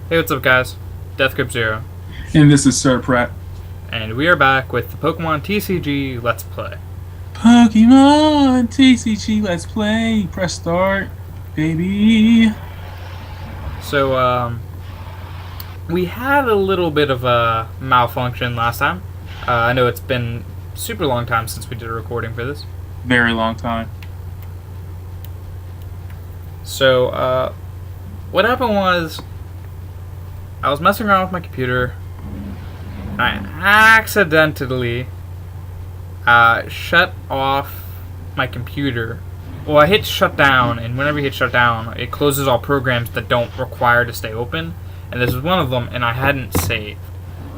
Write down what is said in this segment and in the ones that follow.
Hey, what's up, guys? Deathgrip Zero, And this is Sir Pratt. and we are back with the Pokemon TCG Let's Play. Pokemon TCG, let's play. Press start, baby. So, we had a little bit of a malfunction last time. I know it's been a super long time since we did a recording for this. Very long time. So, what happened was, I was messing around with my computer, and I accidentally shut off my computer. Well, I hit shutdown, and whenever you hit shutdown, it closes all programs that don't require to stay open. And this was one of them, and I hadn't saved.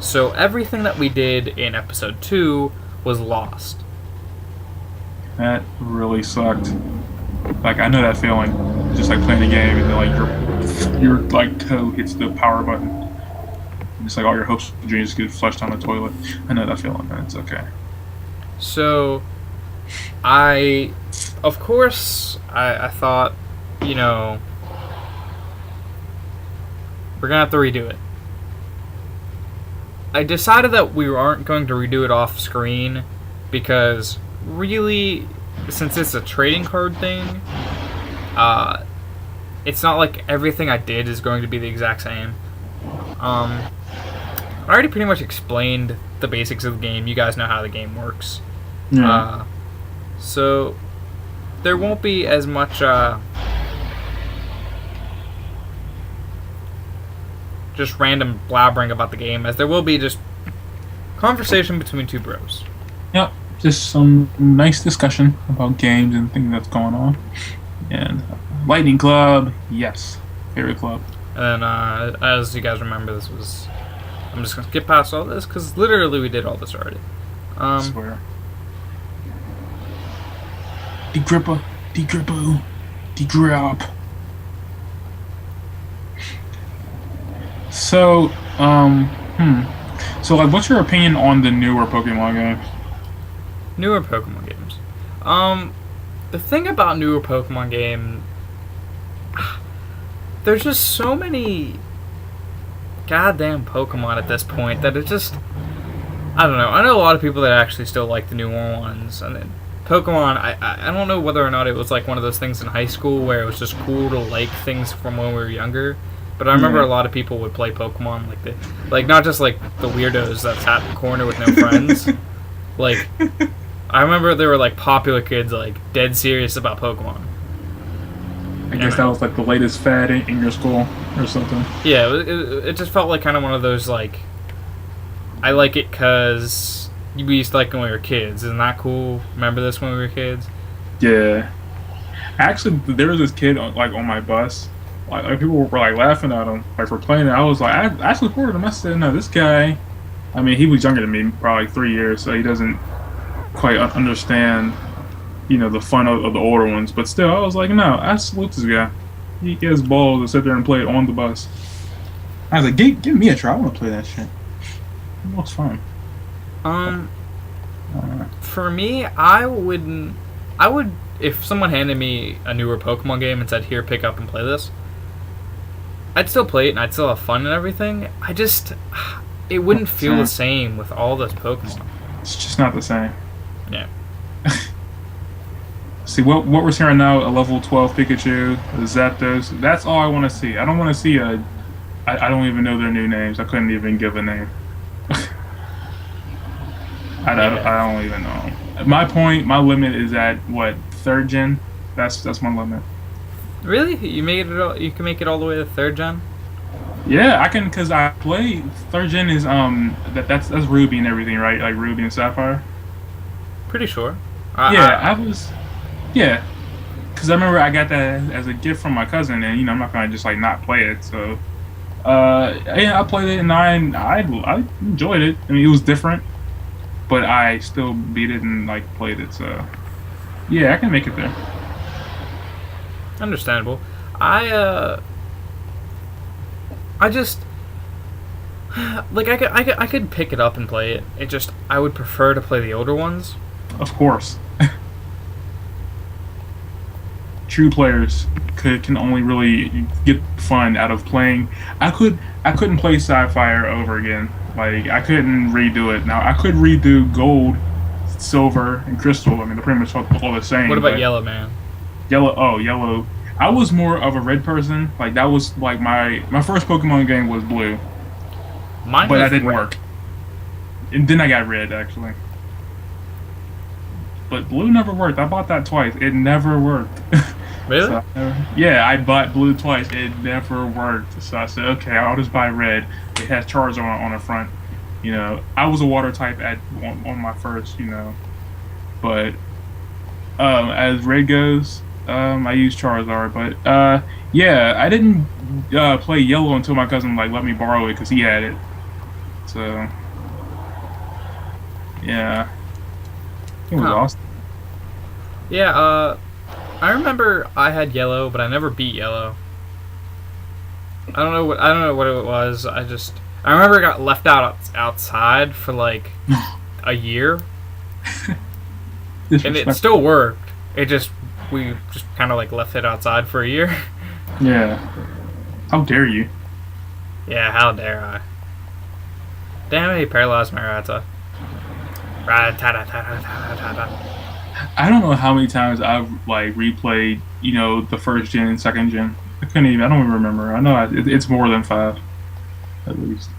So everything that we did in episode 2 was lost. That really sucked. Like, I know that feeling. Just like playing a game and then like your like toe hits the power button. And it's like all your hopes and dreams get flushed down the toilet. I know that feeling, man. It's okay. So, of course, I thought, you know, we're gonna have to redo it. I decided that we aren't going to redo it off screen because, really, since it's a trading card thing, it's not like everything I did is going to be the exact same. I already pretty much explained the basics of the game. You guys know how the game works. Yeah. So there won't be as much just random blabbering about the game as there will be just conversation between two bros. Yep. Just some nice discussion about games and things that's going on. And Lightning Club, yes, favorite club. And then, as you guys remember, I'm just gonna skip past all this because literally we did all this already. I swear. Degrippa, Degrippo, Degrip. So, So, like, what's your opinion on the newer Pokemon games? Newer Pokemon games. The thing about newer Pokemon game, there's just so many goddamn Pokemon at this point that it just, I don't know. I know a lot of people that actually still like the newer ones, and then Pokemon, I don't know whether or not it was like one of those things in high school where it was just cool to like things from when we were younger. But I remember a lot of people would play Pokemon like not just like the weirdos that sat in the corner with no friends. Like, I remember there were like popular kids like dead serious about Pokemon. I guess that was like the latest fad in your school or something. Yeah, it just felt like kind of one of those like, I like it because we used to like it when we were kids. Isn't that cool? Remember this when we were kids? Yeah. Actually, there was this kid on my bus. Like people were like laughing at him, like for playing it. I was like, I actually supported him. I said, no, this guy. I mean, he was younger than me, probably like 3 years, so he doesn't quite understand, the fun of the older ones. But still, I was like, no, I salute this guy. He has balls to sit there and play it on the bus. I was like, give me a try. I want to play that shit. It looks fun. For me, I would, if someone handed me a newer Pokemon game and said, here, pick up and play this, I'd still play it and I'd still have fun and everything. It wouldn't feel the same with all those Pokemon. It's just not the same. Yeah. See, what we're seeing right now, a level 12 Pikachu, a Zapdos, that's all I want to see. I don't want to see I don't even know their new names. I couldn't even give a name. I don't even know. My limit is at, what, 3rd gen? That's my limit. Really? You can make it all the way to 3rd gen? Yeah, I can, because I play 3rd gen is that's Ruby and everything, right? Like Ruby and Sapphire. Pretty sure. Yeah, because I remember I got that as a gift from my cousin, and I'm not gonna just like not play it. So, yeah, I played it and I enjoyed it. I mean, it was different, but I still beat it and like played it. So, yeah, I can make it there. Understandable. I just like I could pick it up and play it. It just I would prefer to play the older ones. Of course. true players can only really get fun out of playing. I couldn't play Sapphire over again. Like I couldn't redo it. Now I could redo Gold, Silver, and Crystal. I mean, they're pretty much all the same. What about Yellow, man? Yellow? Oh, Yellow. I was more of a red person. Like that was like my first Pokemon game was Blue, Mine but was that didn't red. work. And then I got Red actually. But Blue never worked. I bought that twice. It never worked. Really? So, yeah, I bought Blue twice. It never worked. So I said, okay, I'll just buy Red. It has Charizard on the front. You know, I was a water type on my first, but as Red goes, I use Charizard. But yeah, I didn't play Yellow until my cousin like let me borrow it because he had it. So yeah, it was awesome. Yeah, I remember I had Yellow, but I never beat Yellow. I don't know what it was. I remember it got left outside for like a year, and it still worked. We just kind of like left it outside for a year. Yeah. How dare you? Yeah, how dare I? Damn, he paralyzed my Rata. I don't know how many times I've like replayed, the first gen and second gen. I don't even remember. I know it's more than 5, at least.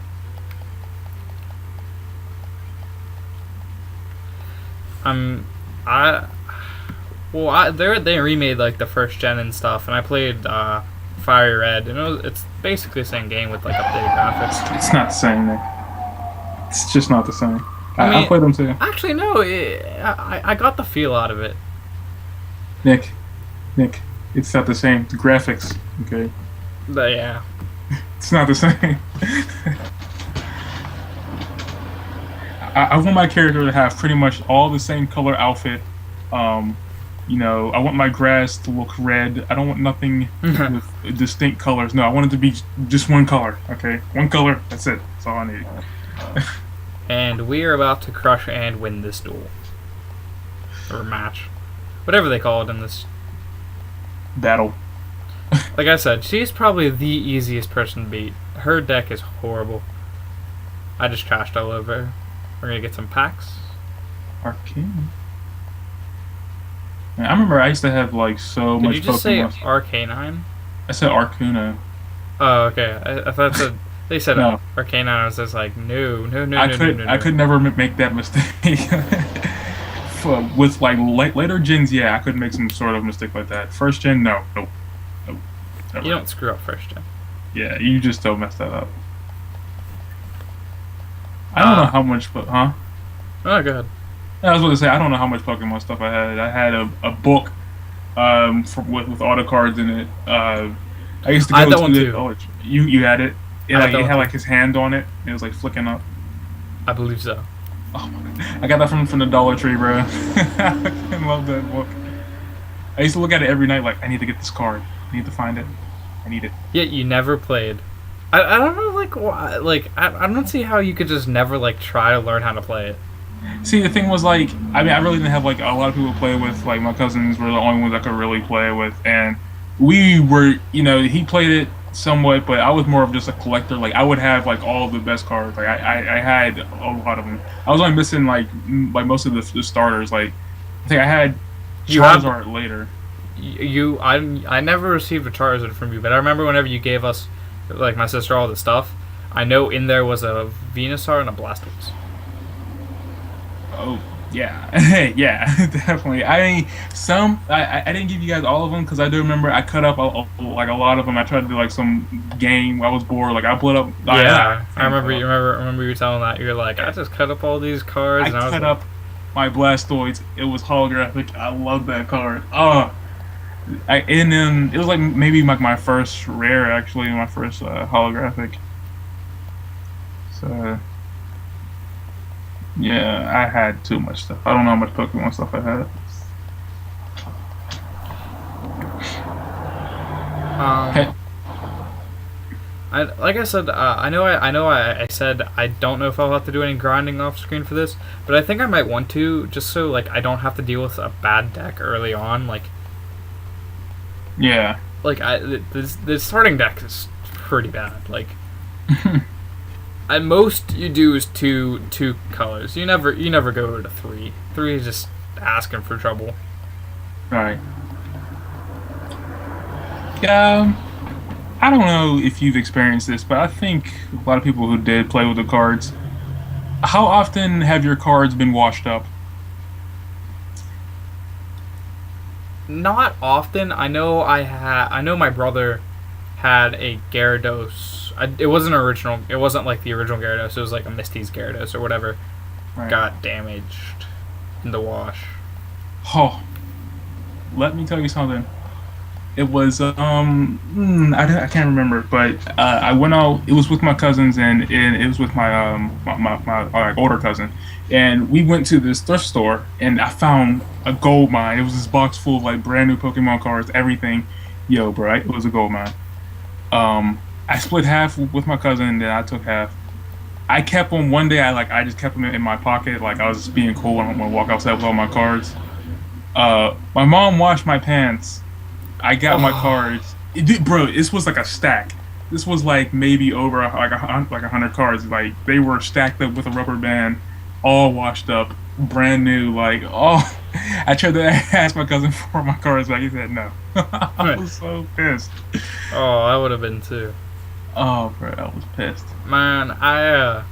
They remade like the first gen and stuff, and I played Fire Red, and it's basically the same game with like updated graphics. It's not the same, Nick. It's just not the same. I I played them too. Actually, no, I got the feel out of it. Nick, it's not the same. The graphics, okay? But yeah. It's not the same. I want my character to have pretty much all the same color outfit. I want my grass to look red. I don't want nothing with distinct colors. No, I want it to be just one color, okay? One color, that's it. That's all I need. And we are about to crush and win this duel. Or match. Whatever they call it in this battle. Like I said, she's probably the easiest person to beat. Her deck is horrible. I just trashed all over her. We're gonna get some packs. Arcane. Man, I remember I used to have like so much Pokemon. Did you just say Arcanine? I said Arcuna. Oh, okay. I thought they said No. Arcanine. I was just like, no. I could never make that mistake. With like later gens, yeah, I could make some sort of mistake like that. First gen, no. Never. You don't screw up first gen. Yeah, you just don't mess that up. I don't know how much, huh? Oh, go ahead. I was going to say, I don't know how much Pokemon stuff I had. I had a book with all the cards in it. I used to go I had that to one the too. college. You had it? It had like his hand on it. It was like flicking up. I believe so. Oh my God. I got that from the Dollar Tree, bro. I love that book. I used to look at it every night like, I need to get this card. I need to find it. I need it. Yet you never played. I don't know, like, why. Like, I don't see how you could just never, like, try to learn how to play it. See, the thing was, like, I mean, I really didn't have, like, a lot of people to play with. Like, my cousins were the only ones I could really play with. And we were, he played it somewhat, but I was more of just a collector. Like, I would have, like, all the best cards. Like, I had a lot of them. I was only missing, like most of the starters. Like, I think I had Charizard later. I never received a Charizard from you, but I remember whenever you gave us, like, my sister, all the stuff, I know in there was a Venusaur and a Blastoise. Oh, yeah. Yeah, definitely. I didn't give you guys all of them because I do remember I cut up a lot of them. I tried to do like some game. I was bored. Like I blew up. Yeah, I remember you telling that. You're like, I just cut up all these cards. I cut up my Blastoise. It was holographic. I love that card. Oh. And then it was like maybe like my first rare, actually, my first holographic. So yeah, I had too much stuff. I don't know how much Pokemon stuff I had. Like I said, I said I don't know if I'll have to do any grinding off screen for this, but I think I might want to, just so like I don't have to deal with a bad deck early on. Like, Yeah. Like the starting deck is pretty bad. Like at most you do is two colors. You never go to three. Three is just asking for trouble. Right. Yeah. I don't know if you've experienced this, but I think a lot of people who did play with the cards. How often have your cards been washed up? Not often. I know my brother had a Gyarados. It wasn't original. It wasn't like the original Gyarados. It was like a Misty's Gyarados or whatever. Right. Got damaged in the wash. Oh, let me tell you something. It was I can't remember, but I went out. It was with my cousins and it was with my older cousin, and we went to this thrift store and I found a gold mine. It was this box full of like brand new Pokemon cards, everything. Yo, bro, it was a gold mine. I split half with my cousin, and then I took half. I kept them one day. I just kept them in my pocket, like I was just being cool. I'm gonna walk outside with all my cards. My mom washed my pants. I got my cards. Bro, this was like a stack. This was like maybe over like 100 cards. Like they were stacked up with a rubber band, all washed up, brand new. Like I tried to ask my cousin for my cards, but he said no. I was so pissed. Oh, I would have been too. Oh, bro, I was pissed. Man, I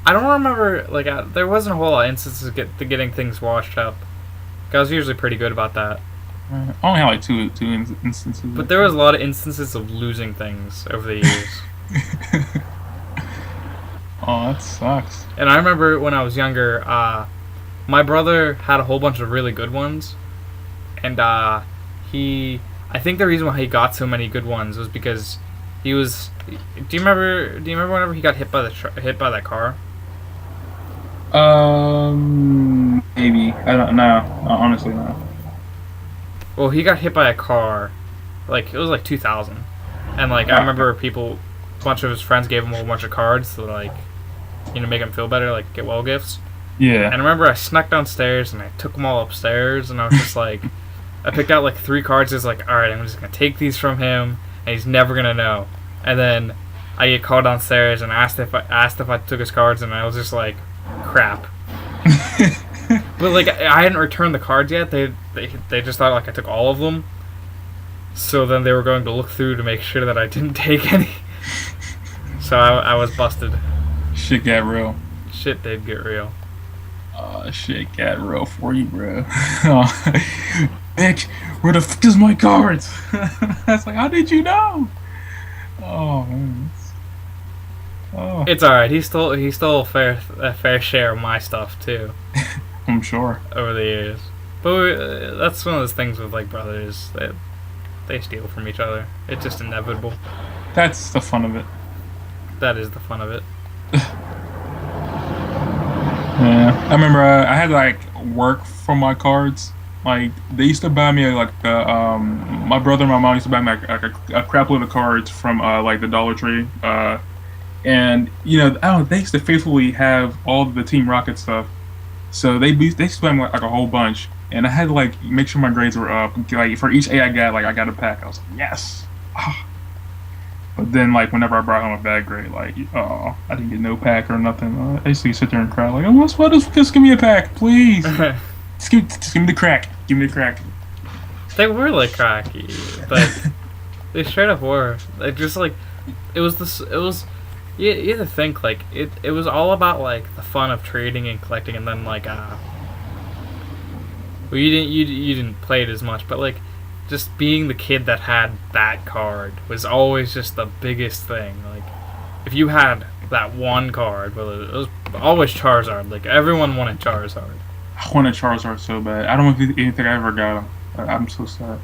don't remember like there wasn't a whole lot of instances getting things washed up. I was usually pretty good about that. I only had like two instances. But there was a lot of instances of losing things over the years. Oh, that sucks. And I remember when I was younger, my brother had a whole bunch of really good ones, and I think the reason why he got so many good ones was because he was. Do you remember whenever he got hit by that car? Maybe. I don't know. Honestly, no. Well, he got hit by a car, like it was like 2000, and like I remember a bunch of his friends gave him a whole bunch of cards to like, make him feel better, like get well gifts. Yeah. And I remember I snuck downstairs and I took them all upstairs, and I was just like, I picked out like 3 cards. I was like, all right, I'm just gonna take these from him, and he's never gonna know. And then I get called downstairs and asked if I took his cards, and I was just like, crap. But like I hadn't returned the cards yet. They just thought like I took all of them. So then they were going to look through to make sure that I didn't take any. So I was busted. Shit got real. Shit did get real. Shit got real for you, bro. Bitch, where the fuck is my cards? I was like, how did you know? Oh man. Oh. It's alright. He stole a fair share of my stuff too. I'm sure. Over the years, but that's one of those things with like brothers that they steal from each other. It's just inevitable. That's the fun of it. That is the fun of it. Yeah, I remember I had to like work for my cards. Like they used to buy me like my brother and my mom used to buy me like a crap load of cards from like the Dollar Tree. And they used to faithfully have all the Team Rocket stuff. So they used to buy me like a whole bunch, and I had to like make sure my grades were up. Like for each A I got a pack. I was like, yes. But then like whenever I brought home a bad grade, like I didn't get no pack or nothing. I used to sit there and cry like, oh, just give me a pack, please. just give me the crack. Give me the crack. They were like cracky, but they straight up were. Like just like it was. You had to think like it was all about like the fun of trading and collecting, and then like well you didn't play it as much, but like just being the kid that had that card was always just the biggest thing. Like if you had that one card, well it was always Charizard. Like everyone wanted Charizard. I wanted Charizard so bad. I don't even think I ever got him. I'm so sad.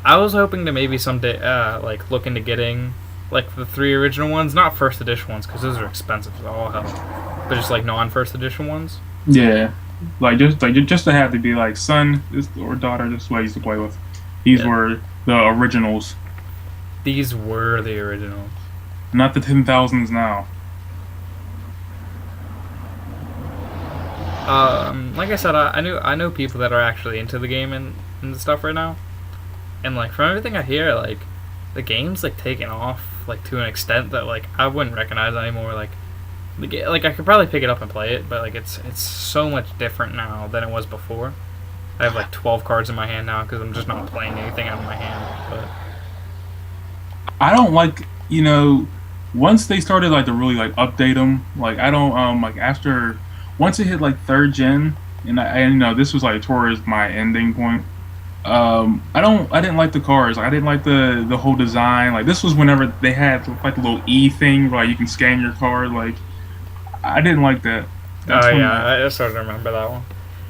I was hoping to maybe someday like look into getting like the 3 original ones, not first edition ones, because those are expensive as all hell, but just like non-first edition ones. Yeah, just to have to be like son or daughter. This is what I used to play with. These were the originals. These were the originals, not the 10,000s now. Like I said, I know people that are actually into the game and stuff right now, and like from everything I hear, like the game's like taking off like to an extent that like I wouldn't recognize anymore. Like like I could probably pick it up and play it, but like it's so much different now than it was before. I have like 12 cards in my hand now because I'm just not playing anything out of my hand. But I don't like, once they started like to really like update them. Like I don't like after once it hit like third gen, and this was like towards my ending point. I didn't like the cars. Like I didn't like the whole design. Like this was whenever they had like the little E thing where like, you can scan your card. Like I didn't like that. oh yeah, I started to remember that one.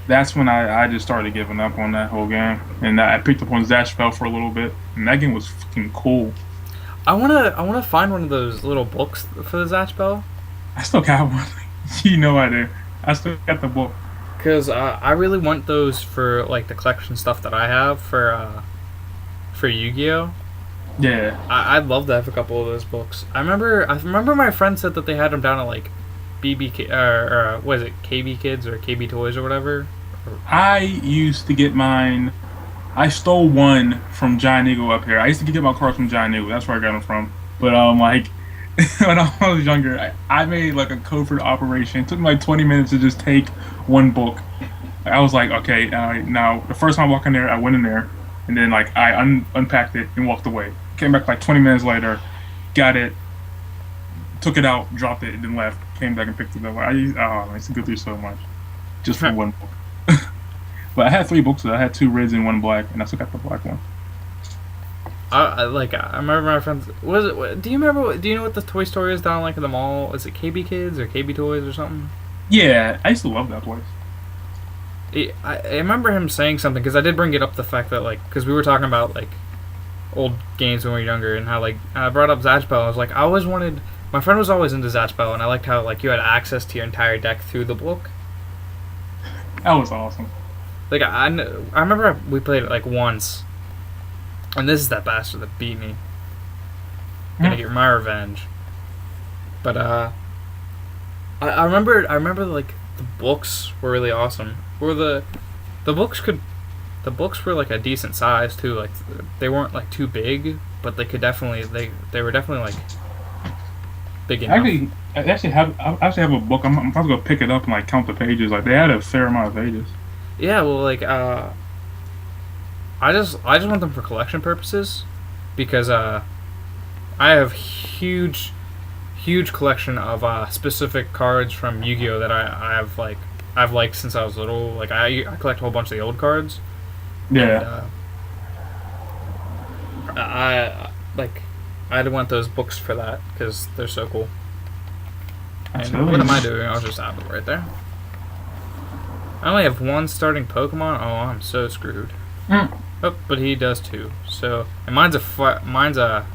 That's when I just started giving up on that whole game, and I picked up on Zatchbell for a little bit, and that game was fucking cool. I wanna find one of those little books for the Zatchbell. I still got one. I do. I still got the book. Cause I really want those for like the collection stuff that I have for Yu-Gi-Oh. Yeah. I'd love to have a couple of those books. I remember my friend said that they had them down at like or what is it, KB Kids or KB Toys or whatever. I used to get mine. I stole one from Giant Eagle up here. I used to get my cards from Giant Eagle. That's where I got them from. But like when I was younger, I made like a covert operation. It took me like 20 minutes to just take one book. I was like, okay, now the first time I walked in there, I went in there, and then like I unpacked it and walked away. Came back like 20 minutes later, got it, took it out, dropped it, and then left. Came back and picked it up. I used to go through so much just for one book. But I had 3 books. I had 2 reds and 1 black, and I still got the black one. I remember my friends. Do you remember? Do you know what the toy store is down like at the mall? Is it KB Kids or KB Toys or something? Yeah, I used to love that place. I remember him saying something because I did bring it up the fact that like because we were talking about like old games when we were younger and how like I brought up Zatchbell. I was like I always wanted. My friend was always into Zatchbell and I liked how like you had access to your entire deck through the book. That was awesome. Like I remember we played it like once, and this is that bastard that beat me. Gonna get my revenge. But I remember like the books were really awesome. The books were like a decent size too. Like they weren't like too big, but they could definitely they were definitely like big enough. I actually have a book. I'm about to go pick it up and like count the pages. Like they had a fair amount of pages. Yeah, well, like I just want them for collection purposes because I have huge collection of specific cards from Yu-Gi-Oh that I've liked since I was little. Like I collect a whole bunch of the old cards. Yeah. And, I'd want those books for that because they're so cool. Absolutely. And what am I doing? I'll just have it right there. I only have 1 starting Pokemon. Oh, I'm so screwed. Oh, but he does too. So, and mine's a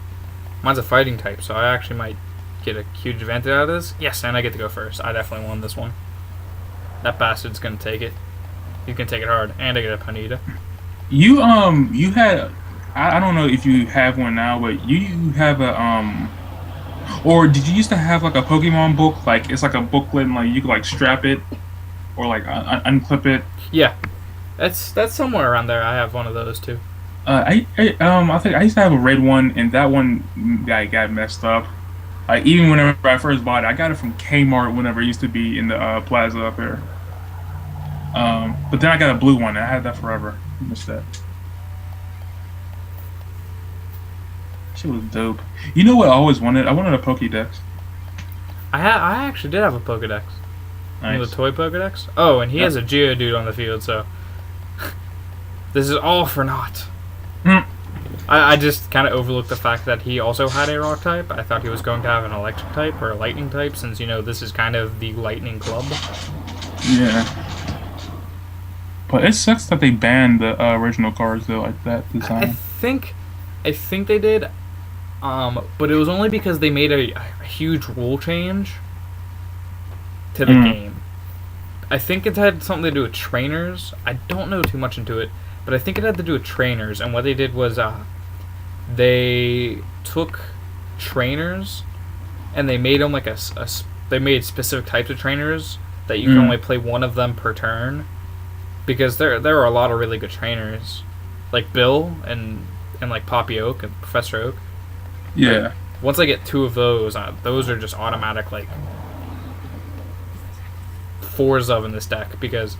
fighting type. So I actually might get a huge advantage out of this. Yes, and I get to go first. I definitely won this one. That bastard's gonna take it. He's gonna take it hard, and I get a Panita. You had. I don't know if you have one now, but you have a or did you used to have like a Pokemon book? Like it's like a booklet, and like you could like strap it, or like unclip it. Yeah, that's somewhere around there. I have one of those too. I think I used to have a red one, and that one got messed up. Like even whenever I first bought it, I got it from Kmart whenever it used to be in the plaza up there. But then I got a blue one, and I had that forever. I missed that. Shit was dope. You know what I always wanted? I wanted a Pokédex. I actually did have a Pokedex. Nice. The toy Pokedex. Oh, and he has a Geodude on the field, so this is all for naught. I just kind of overlooked the fact that he also had a rock type. I thought he was going to have an electric type or a lightning type, since this is kind of the lightning club. Yeah. But it sucks that they banned the original cards though, like that design. I think they did, but it was only because they made a huge rule change to the game. I think it had something to do with trainers. I don't know too much into it, but I think it had to do with trainers. And what they did was they took trainers and they made them like they made specific types of trainers that you can only play one of them per turn, because there are a lot of really good trainers, like Bill and like Poppy Oak and Professor Oak. Yeah. Like, once I get 2 of those are just automatic like 4s of in this deck, because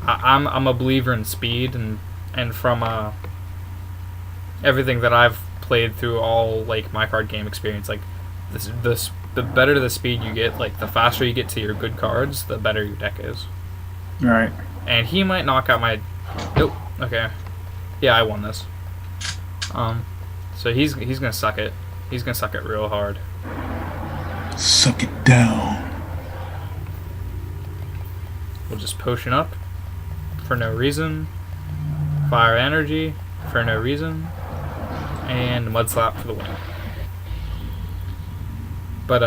I'm a believer in speed, and from everything that I've played through all like my card game experience, like the better the speed you get, like the faster you get to your good cards, the better your deck is. Right. And he might knock out my. Nope. Okay. Yeah, I won this. So he's gonna suck it. He's gonna suck it real hard. Suck it down. We'll just potion up for no reason. Fire energy for no reason. And mud slap for the win. But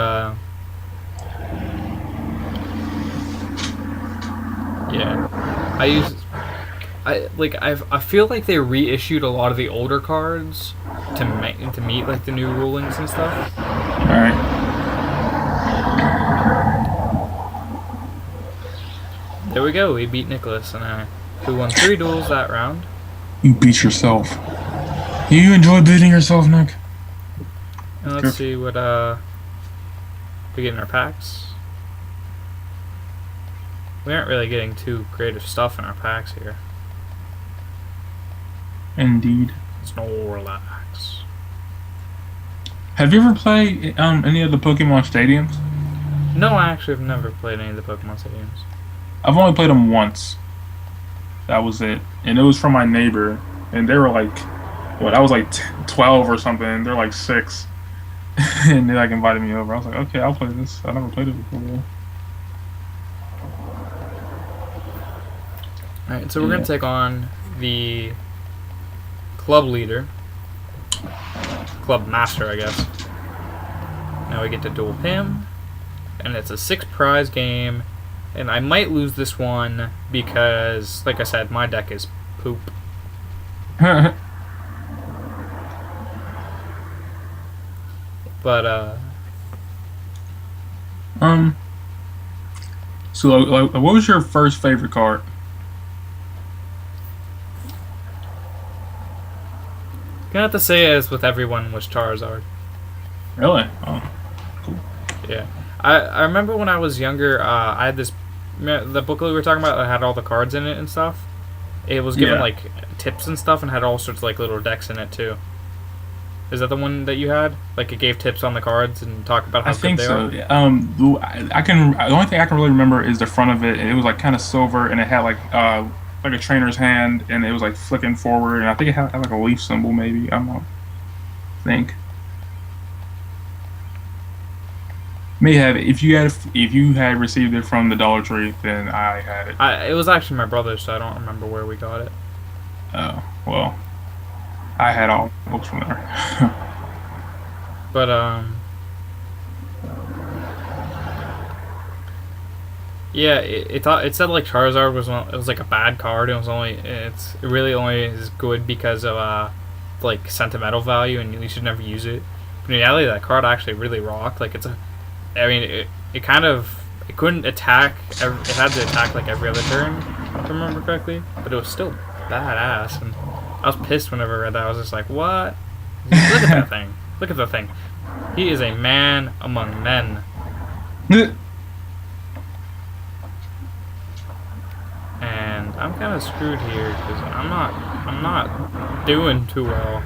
yeah, I feel like they reissued a lot of the older cards to meet like the new rulings and stuff. All right. There we go. We beat Nicholas and I, who won 3 duels that round. You beat yourself. You enjoy beating yourself, Nick? And let's see what we get in our packs. We aren't really getting too creative stuff in our packs here. Indeed. Snorlax. Have you ever played any of the Pokemon stadiums? No, I actually have never played any of the Pokemon stadiums. I've only played them once. That was it. And it was from my neighbor. And they were like, what, I was like 12 or something. They're like 6. And they like invited me over. I was like, okay, I'll play this. I never played it before. Alright, so we're going to take on the club leader. Club master, I guess. Now we get to duel him. And it's a 6 prize game. And I might lose this one because, like I said, my deck is poop. But, So, like, what was your first favorite card? Gonna have to say, as with everyone, was Charizard. Really? Oh, cool. Yeah. I remember when I was younger, I had this... The booklet we were talking about that had all the cards in it and stuff. It was given, like, tips and stuff and had all sorts of, like, little decks in it, too. Is that the one that you had? Like, it gave tips on the cards and talk about how good they are? I think so. The only thing I can really remember is the front of it. It was, like, kind of silver, and it had, like a trainer's hand, and it was, like, flicking forward, and I think it had like, a leaf symbol, maybe. I don't think. May have if you had received it from the Dollar Tree, then I had it. It was actually my brother's, so I don't remember where we got it. Oh, well, I had all books from there. But yeah, it said like Charizard was like a bad card. It really only is good because of like sentimental value, and you should never use it. But in reality, that card actually really rocked. Like it couldn't attack. It had to attack like every other turn, if I remember correctly. But it was still badass, and I was pissed whenever I read that. I was just like, what? Look at that thing. Look at the thing. He is a man among men. And I'm kind of screwed here because I'm not doing too well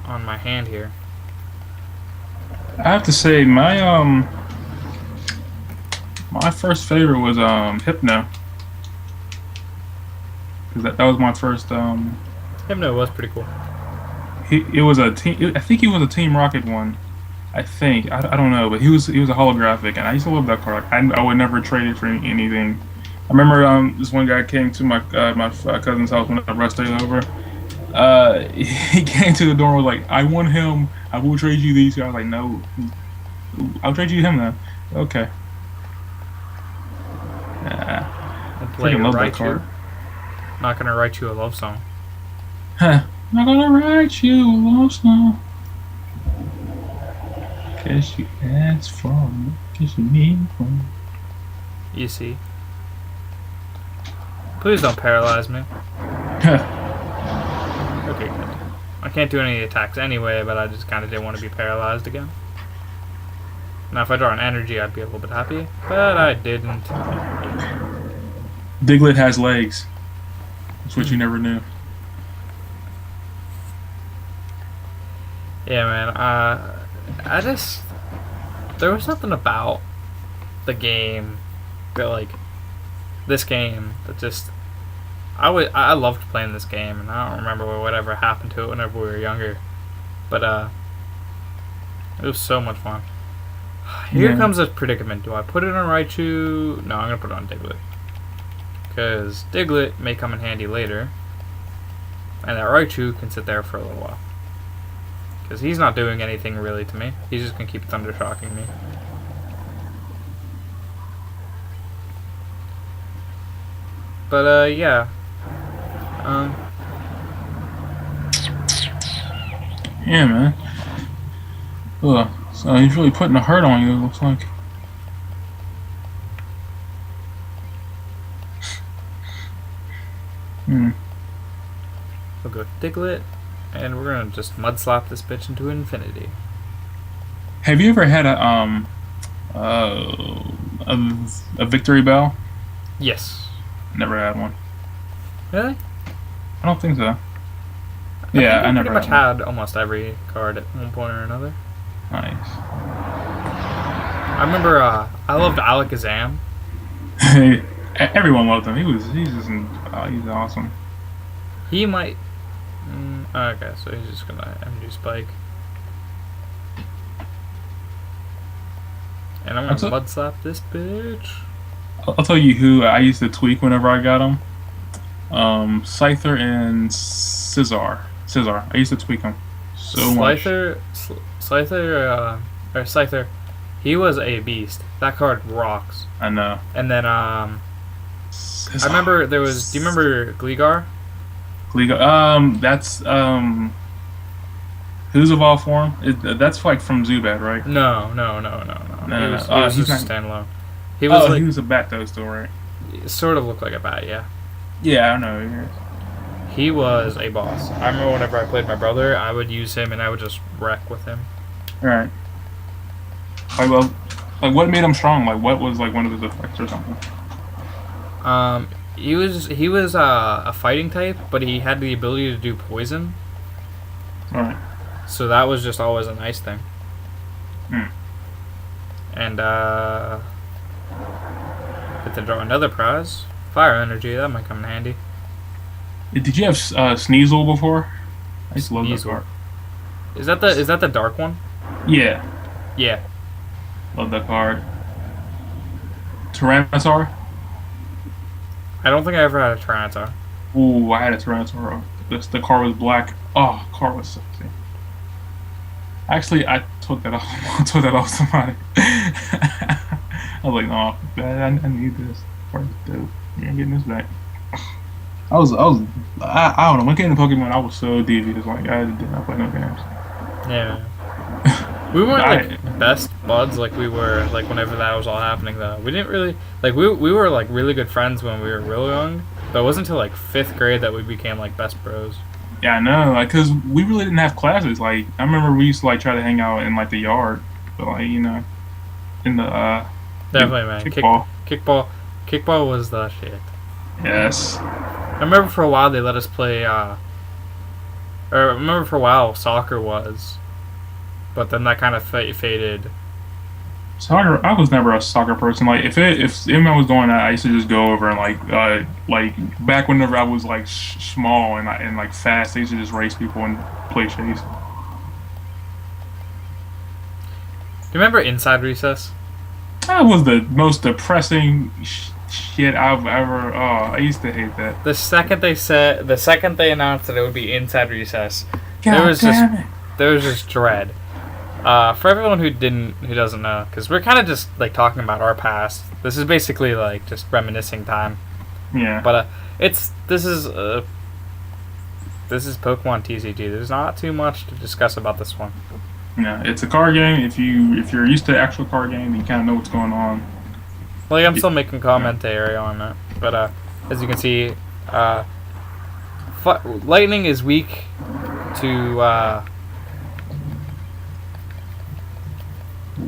on my hand here. I have to say my first favorite was Hypno, because that was my first Hypno was pretty cool. It was a team. I think he was a Team Rocket one. I think I don't know, but he was a holographic, and I used to love that card. I would never trade it for anything. I remember this one guy came to my cousin's house whenever I stayed over. He came to the door and was like, "I want him. I will trade you these." I was like, "No, I'll trade you him then." Okay. Freaking love that card. Not gonna write you a love song. Huh. Not gonna write you a love song. Cause you asked for it. Cause you need one. You see. Please don't paralyze me. Okay, good. I can't do any attacks anyway, but I just kind of didn't want to be paralyzed again. Now, if I draw an energy, I'd be a little bit happy, but I didn't. Diglett has legs. That's what you never knew. Yeah, man. I just... There was something about the game that, like, this game that just... I loved playing this game, and I don't remember whatever happened to it whenever we were younger. But, it was so much fun. Here comes a predicament. Do I put it on Raichu? No, I'm going to put it on Diglett. Because Diglett may come in handy later. And that Raichu can sit there for a little while. Because he's not doing anything really to me. He's just going to keep Thunder Shocking me. But, yeah. Yeah, man. Ugh. So he's really putting a hurt on you, it looks like. We'll go Diglett, and we're gonna just mud slap this bitch into infinity. Have you ever had a victory bell? Yes. Never had one. Really? I don't think so. I never pretty much had almost every card at one point or another. Nice. I remember I loved Alakazam. Everyone loved him. He's awesome. He might. Okay, so he's just gonna MG Spike, and I'm gonna mud slap this bitch. I'll tell you who I used to tweak whenever I got him. Scyther and Scizor. I used to tweak him so much. Scyther, he was a beast. That card rocks. I know. And then I remember there was. Do you remember Gligar? That's who's evolved form? That's like from Zubat, right? No. He was he's just not standalone. He was he was a bat though, still, right? Sort of looked like a bat, yeah. Yeah, I know. He was a boss. I remember whenever I played my brother, I would use him and I would just wreck with him. Right. Like what made him strong? Like what was like one of his effects or something? He was a fighting type, but he had the ability to do poison. All right. So that was just always a nice thing. And get to draw another prize. Fire energy, that might come in handy. Did you have Sneasel before? I used to love that card. Is that the dark one? Yeah. Yeah. Love that card. Tyranitar? I don't think I ever had a Tyranitar. Ooh, I had a Tyranitar. The card was black. Oh, the card was sexy. Actually, I took that off. I took that off somebody. I was like, no, I need this. Card's dope. You ain't getting this back. I don't know. When it came to Pokemon, I was so devious. Like, I did not play no games. Yeah. We weren't like best buds like we were like whenever that was all happening though. We didn't really like we were like really good friends when we were real young, but it wasn't until like 5th grade that we became like best bros. Yeah, I know, like, cause we really didn't have classes. Like, I remember we used to like try to hang out in like the yard, but like in the definitely man kickball was the shit. Yes. I remember for a while they let us play. Or I remember for a while soccer was. But then that kind of faded. Soccer, I was never a soccer person. Like if anyone was doing that, I used to just go over and like back whenever I was like small and like fast, I used to just race people and play chase. Do you remember Inside Recess? That was the most depressing shit I've ever. Oh, I used to hate that. The second they announced that it would be Inside Recess, there was just dread. For everyone who doesn't know, because we're kind of just like talking about our past. This is basically like just reminiscing time. Yeah. But this is Pokemon TCG. There's not too much to discuss about this one. Yeah, it's a card game. If you're used to the actual card game, you kind of know what's going on. Like, I'm still making commentary on it. But, as you can see, lightning is weak to,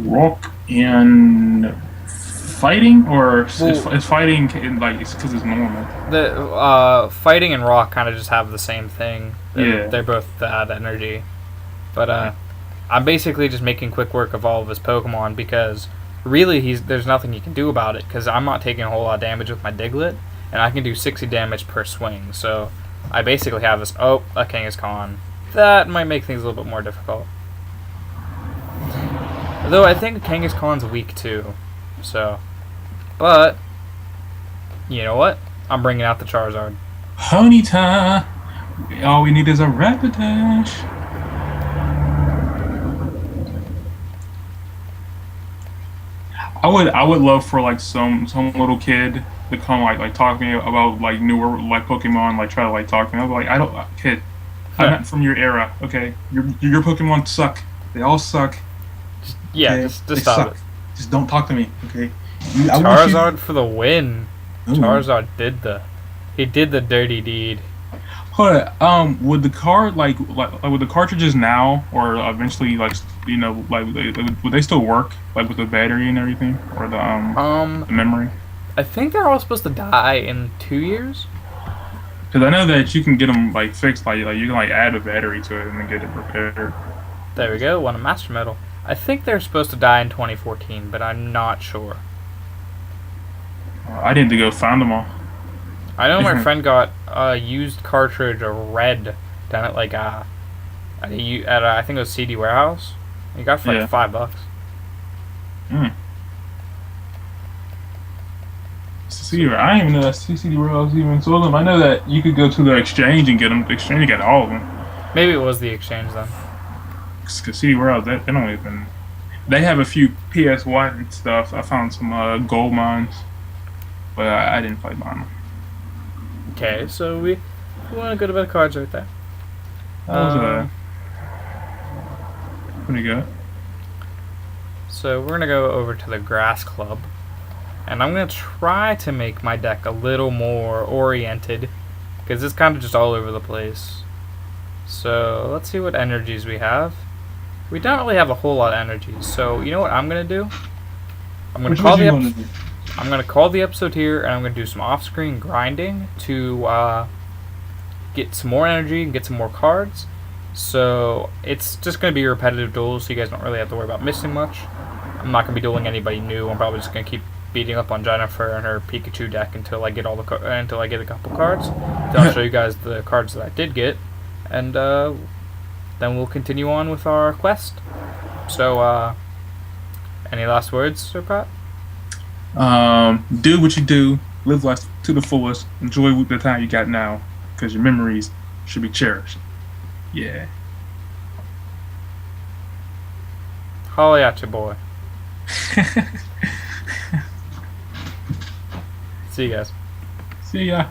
rock and fighting, or Well- is fighting like it's because it's normal? the, fighting and rock kind of just have the same thing. Yeah. They're both that energy. But, I'm basically just making quick work of all of his Pokemon because really there's nothing you can do about it because I'm not taking a whole lot of damage with my Diglett, and I can do 60 damage per swing. So I basically have this. Oh, a Kangaskhan. That might make things a little bit more difficult. Though I think Kangaskhan's weak too. So, but you know what? I'm bringing out the Charizard. Ponyta. All we need is a Rapidash. I would love for like some little kid to come like talk to me about like newer like Pokemon, like try to like talk to me. I'm like, I don't, kid, I'm not from your era. Okay, your Pokemon suck. They all suck. Yeah, Okay? just They stop suck. it. Just don't talk to me. Okay. Charizard for the win. Ooh. Charizard did the dirty deed. Hold on. Would the card like would the cartridges now or eventually like would they still work like with the battery and everything or the memory? I think they're all supposed to die in 2 years. Because I know that you can get them like fixed, like you can like add a battery to it and then get it repaired. There we go. Won a Master Medal. I think they're supposed to die in 2014, but I'm not sure. I need to go find them all. I know my friend got a used cartridge of red down at like I think it was CD Warehouse. He got it for like $5. Mm. I didn't even know that CD Warehouse even sold them. I know that you could go to the exchange and get them. The exchange got all of them. Maybe it was the exchange then. Because CD Warehouse, they don't even. They have a few PS1 stuff. I found some gold mines, but I didn't fight mine. Okay, so we want a good bit of cards right there. That was pretty good. So we're gonna go over to the Grass Club, and I'm gonna try to make my deck a little more oriented, because it's kind of just all over the place. So let's see what energies we have. We don't really have a whole lot of energies, so you know what I'm gonna do? I'm gonna call the episode here, and I'm gonna do some off-screen grinding to get some more energy and get some more cards. So it's just gonna be repetitive duels, so you guys don't really have to worry about missing much. I'm not gonna be dueling anybody new. I'm probably just gonna keep beating up on Jennifer and her Pikachu deck until I get until I get a couple cards. Then I'll show you guys the cards that I did get, and then we'll continue on with our quest. So, any last words, Sir Pratt? Do what you do. Live life to the fullest. Enjoy the time you got now, because your memories should be cherished. Yeah. Holly at you, boy. See you guys. See ya.